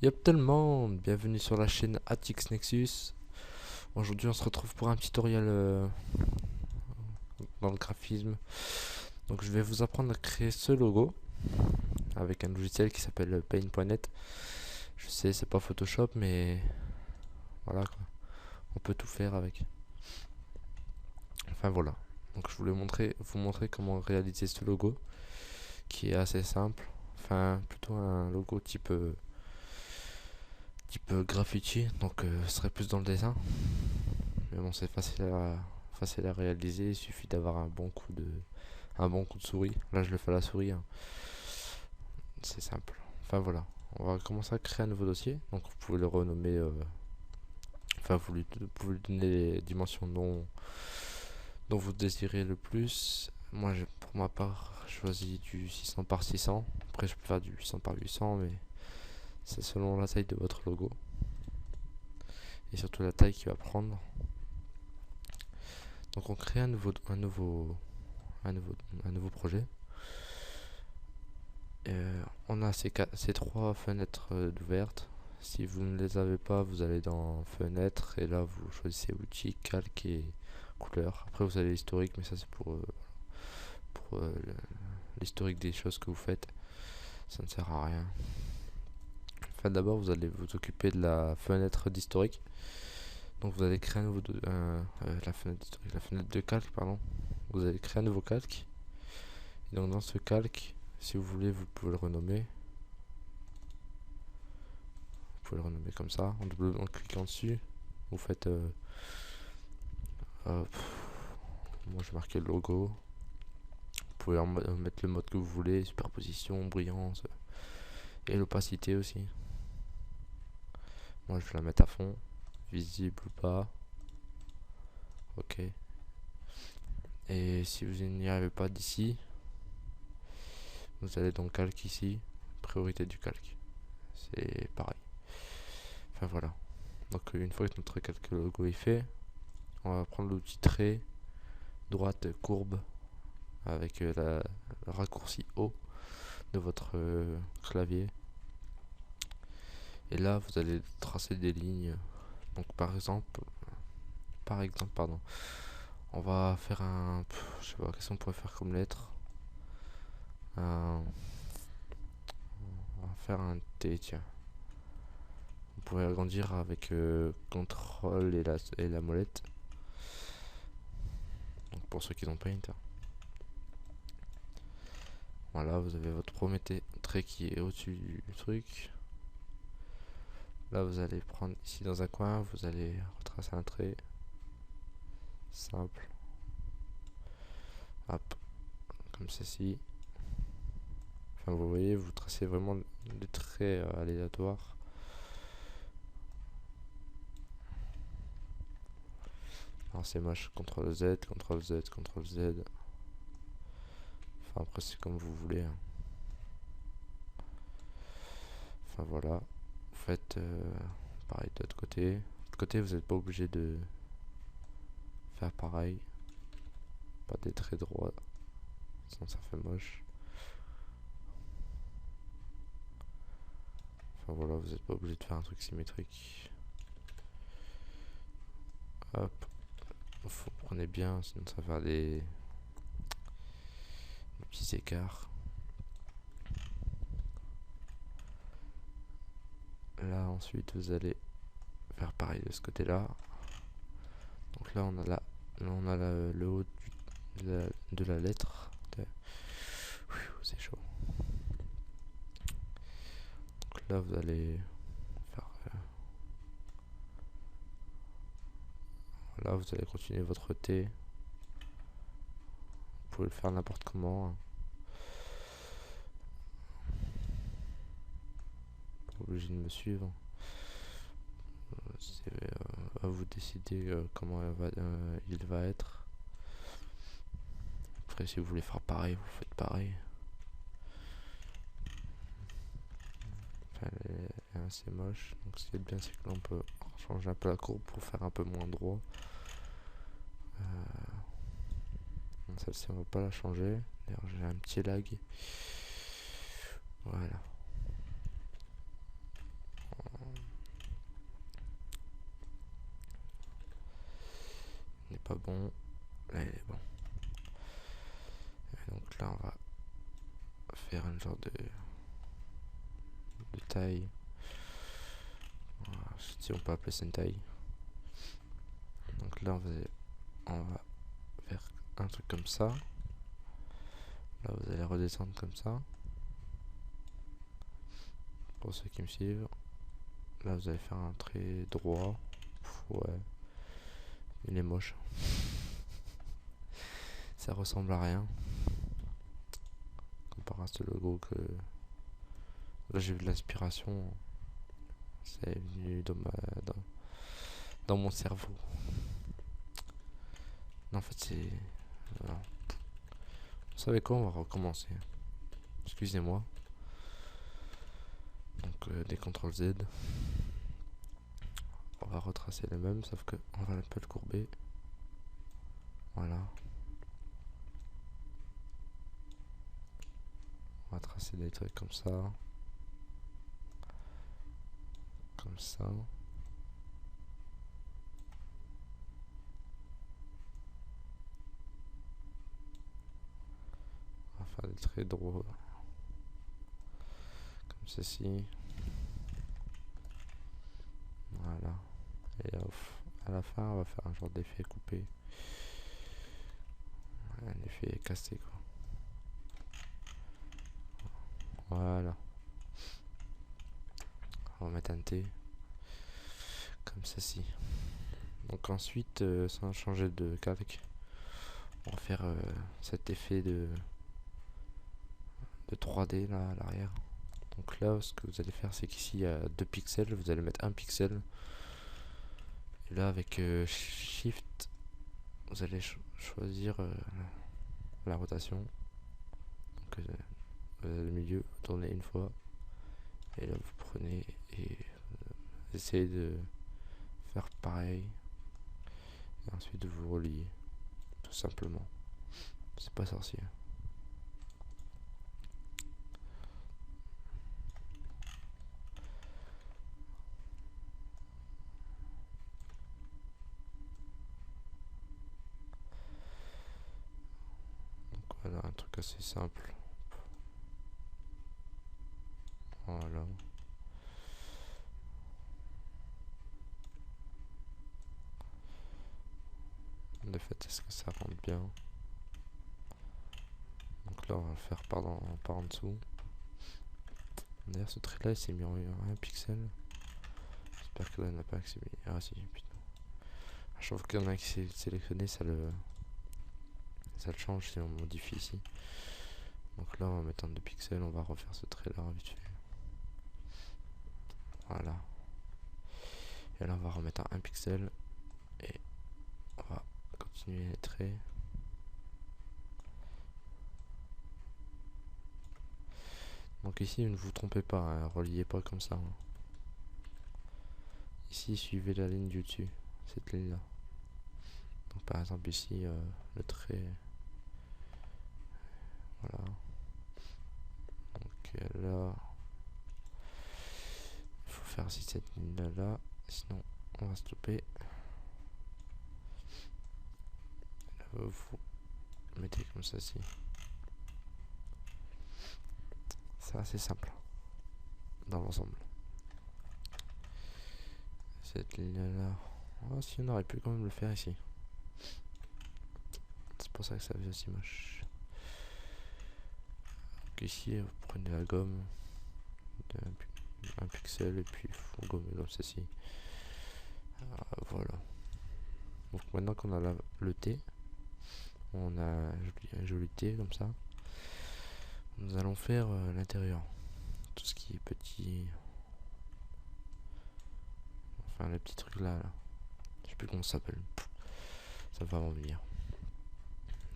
Yop tout le monde, bienvenue sur la chaîne Atix Nexus. Aujourd'hui on se retrouve pour un tutoriel dans le graphisme. Donc je vais vous apprendre à créer ce logo avec un logiciel qui s'appelle Paint.net. Je sais c'est pas Photoshop mais voilà quoi. On peut tout faire avec. Enfin voilà. Donc je voulais vous montrer comment réaliser ce logo qui est assez simple. Enfin plutôt un logo type graffiti, donc ce serait plus dans le dessin. Mais bon, c'est facile à réaliser. Il suffit d'avoir un bon coup de souris. Là, je le fais à la souris, hein. C'est simple. Enfin voilà. On va commencer à créer un nouveau dossier. Donc vous pouvez le renommer. Enfin, vous pouvez lui donner les dimensions dont vous désirez le plus. Moi, pour ma part, choisi du 600 par 600. Après, je peux faire du 800 par 800, mais c'est selon la taille de votre logo. Et surtout la taille qu'il va prendre. Donc on crée un nouveau projet. On a ces trois fenêtres ouvertes. Si vous ne les avez pas, vous allez dans fenêtre et là vous choisissez outils, calque et couleur. Après vous avez l'historique, mais ça c'est pour l'historique des choses que vous faites. Ça ne sert à rien. Enfin d'abord vous allez vous occuper de la fenêtre d'historique. Donc vous allez créer un nouveau la fenêtre d'historique, la fenêtre de calque pardon. Vous allez créer un nouveau calque. Et donc dans ce calque, si vous voulez, vous pouvez le renommer. Vous pouvez le renommer comme ça, en cliquant dessus. Vous faites moi je vais marquer le logo. Vous pouvez mettre le mode que vous voulez, superposition, brillance et l'opacité aussi. Moi je vais la mettre à fond, visible ou pas. Ok. Et si vous n'y arrivez pas d'ici, vous allez dans calque ici, priorité du calque. C'est pareil. Enfin voilà. Donc une fois que notre calque logo est fait, on va prendre l'outil trait, droite, courbe, avec le raccourci O de votre clavier. Et là, vous allez tracer des lignes. Donc par exemple, pardon, on va faire je sais pas, qu'est-ce qu'on pourrait faire comme lettre. On va faire un T, tiens. Vous pouvez agrandir avec CTRL et la molette. Donc pour ceux qui ont Paint. Voilà, vous avez votre premier trait qui est au-dessus du truc. Là, vous allez prendre ici dans un coin, vous allez retracer un trait simple. Hop, comme ceci. Enfin, vous voyez, vous tracez vraiment des traits aléatoires. Alors c'est moche, CTRL Z, CTRL Z, CTRL Z. Enfin après c'est comme vous voulez, hein. Enfin voilà. Vous faites pareil de l'autre côté. De l'autre côté vous n'êtes pas obligé de faire pareil. Pas des traits droits. Sinon ça fait moche. Enfin voilà, vous n'êtes pas obligé de faire un truc symétrique. Hop. Vous prenez bien, sinon ça va faire des petits écarts. Là ensuite vous allez faire pareil de ce côté là. Donc là on a le haut de la lettre. C'est chaud. Donc là vous allez faire là vous allez continuer votre T. Vous pouvez le faire n'importe comment, hein. Pas obligé de me suivre. C'est à vous décider comment il va être. Après si vous voulez faire pareil, vous faites pareil. Enfin, elle est assez moche. Donc ce qui est bien c'est que l'on peut changer un peu la courbe pour faire un peu moins droit. Celle-ci on va pas la changer. D'ailleurs j'ai un petit lag. Voilà. pas bon. Là il est bon. Et donc là on va faire une genre de taille. Voilà, si on peut appeler ça une taille. Donc là on va faire un truc comme ça. Là vous allez redescendre comme ça. Pour ceux qui me suivent. Là vous allez faire un trait droit. Ouais. Il est moche. Ça ressemble à rien. Comparé à ce logo que... Là j'ai eu de l'inspiration. C'est venu dans mon cerveau. Non, en fait c'est... Non. Vous savez quoi, on va recommencer. Excusez-moi. Donc des CTRL Z. On va retracer le même, sauf que on va un peu le courber. Voilà. On va tracer des trucs comme ça. Comme ça. On va faire des traits droits. Comme ceci. Voilà. Et à la fin, on va faire un genre d'effet coupé. Un effet cassé, quoi. Voilà. On va mettre un T. Comme ceci. Donc ensuite, sans changer de calque, on va faire cet effet de 3D là à l'arrière. Donc là, ce que vous allez faire, c'est qu'ici il y a 2 pixels, vous allez mettre un pixel. Et là, avec Shift, vous allez choisir la rotation. Donc le milieu, vous tournez une fois. Et là, vous prenez et essayez de faire pareil. Et ensuite, vous reliez. Tout simplement. C'est pas sorcier. Voilà, un truc assez simple. Voilà. Le fait est-ce que ça rentre bien. Donc là on va le faire par en dessous. D'ailleurs ce trait là il s'est mis en 1 pixel. J'espère que là il n'y en a pas qui s'est mis. Ah si putain. Je trouve qu'il y en a un qui s'est sélectionné, ça le change si on modifie ici. Donc là on va mettre en 2 pixels, on va refaire ce trait là vite fait. Voilà. Et là on va remettre en 1 pixel. Et on va continuer les traits. Donc ici ne vous trompez pas, hein, reliez pas comme ça. Hein. Ici suivez la ligne du dessus, cette ligne là. Donc par exemple ici le trait. Voilà. Donc là il faut faire aussi cette ligne là, sinon on va stopper. Là, vous mettez comme ça ci. C'est assez simple dans l'ensemble. Cette ligne là, oh, si on aurait pu quand même le faire ici. C'est pour ça que ça faisait aussi moche. Donc ici vous prenez la gomme un pixel et puis vous gommez comme ceci. Voilà. Donc maintenant qu'on a le T, on a un joli T comme ça. Nous allons faire l'intérieur, tout ce qui est petit, enfin les petits trucs là, je sais plus comment ça s'appelle, ça va m'en venir.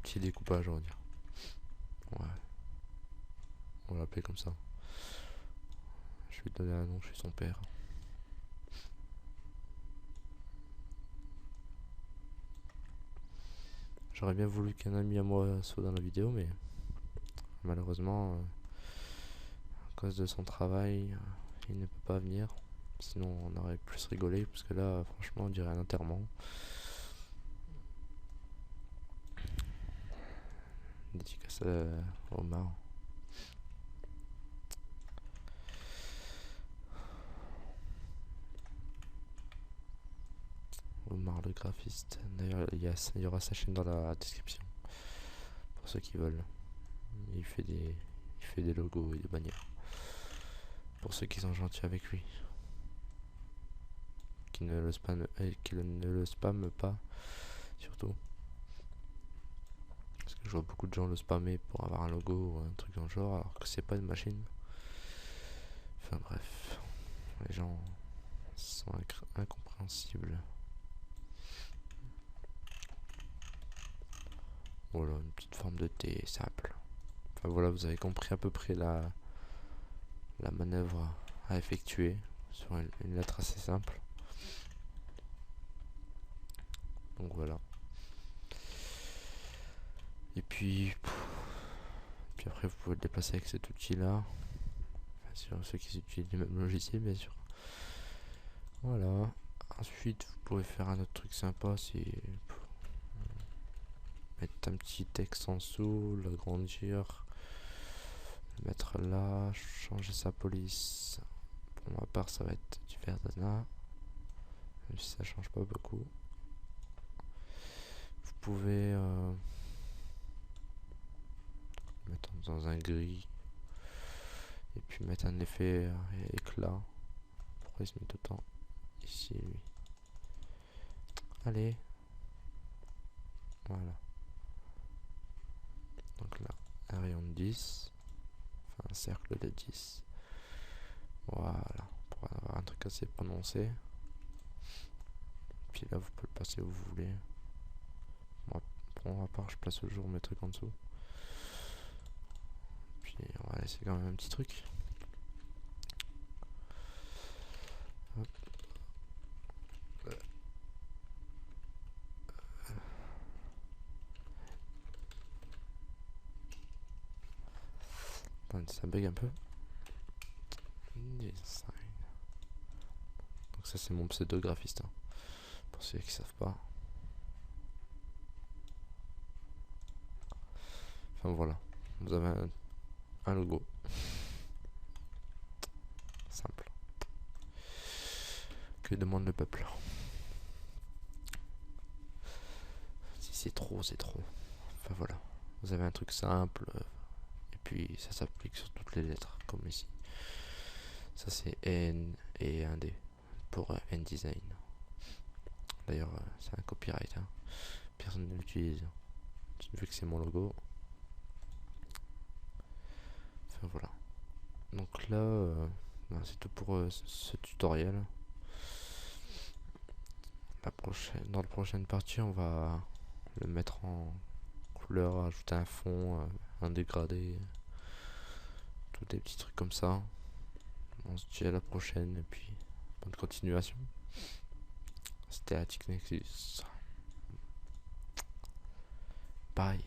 Petit découpage on va dire. Ouais, on va l'appeler comme ça. Je vais lui donner un nom, je suis son père. J'aurais bien voulu qu'un ami à moi soit dans la vidéo, mais malheureusement, à cause de son travail, il ne peut pas venir. Sinon, on aurait plus rigolé, parce que là, franchement, on dirait un enterrement. Dédicace à Omar. Omar le graphiste. D'ailleurs, il y aura sa chaîne dans la description. Pour ceux qui veulent. Il fait des logos et des bannières. Pour ceux qui sont gentils avec lui. Qui ne le spamme pas. Surtout. Parce que je vois beaucoup de gens le spammer pour avoir un logo ou un truc dans le genre, alors que c'est pas une machine. Enfin bref. Les gens sont incompréhensibles. Voilà, une petite forme de thé simple. Enfin voilà, vous avez compris à peu près la manœuvre à effectuer sur une lettre assez simple. Donc voilà. Et puis après vous pouvez le déplacer avec cet outil là. Enfin, sur ceux qui utilisent le même logiciel bien sûr. Voilà. Ensuite vous pouvez faire un autre truc sympa, c'est mettre un petit texte en dessous, l'agrandir, le mettre là, changer sa police. Pour ma part ça va être du Verdana. Même si ça change pas beaucoup. Vous pouvez mettre dans un gris et puis mettre un effet éclat. Pourquoi il se met tout le temps ici lui? Allez, voilà. Donc là, un rayon de 10, enfin un cercle de 10. Voilà, pour avoir un truc assez prononcé. Puis là, vous pouvez le passer où vous voulez. Moi, pour ma part, je place toujours mes trucs en dessous. Puis on va laisser quand même un petit truc. Hop. Ça bug un peu. Design. Donc ça c'est mon pseudo graphiste, hein, pour ceux qui savent pas. Enfin voilà, vous avez un logo simple. Que demande le peuple? Si c'est trop, c'est trop. Enfin voilà, vous avez un truc simple. Et puis ça s'applique sur toutes les lettres, comme ici. Ça c'est N et un D pour N-Design. D'ailleurs, c'est un copyright, hein. Personne ne l'utilise. Vu que c'est mon logo. Enfin voilà. Donc là, c'est tout pour ce tutoriel. Dans la prochaine partie, on va le mettre en couleur, ajouter un fond, un dégradé, tous des petits trucs comme ça. On se dit à la prochaine et puis bonne continuation. C'était Attic Nexus. Bye.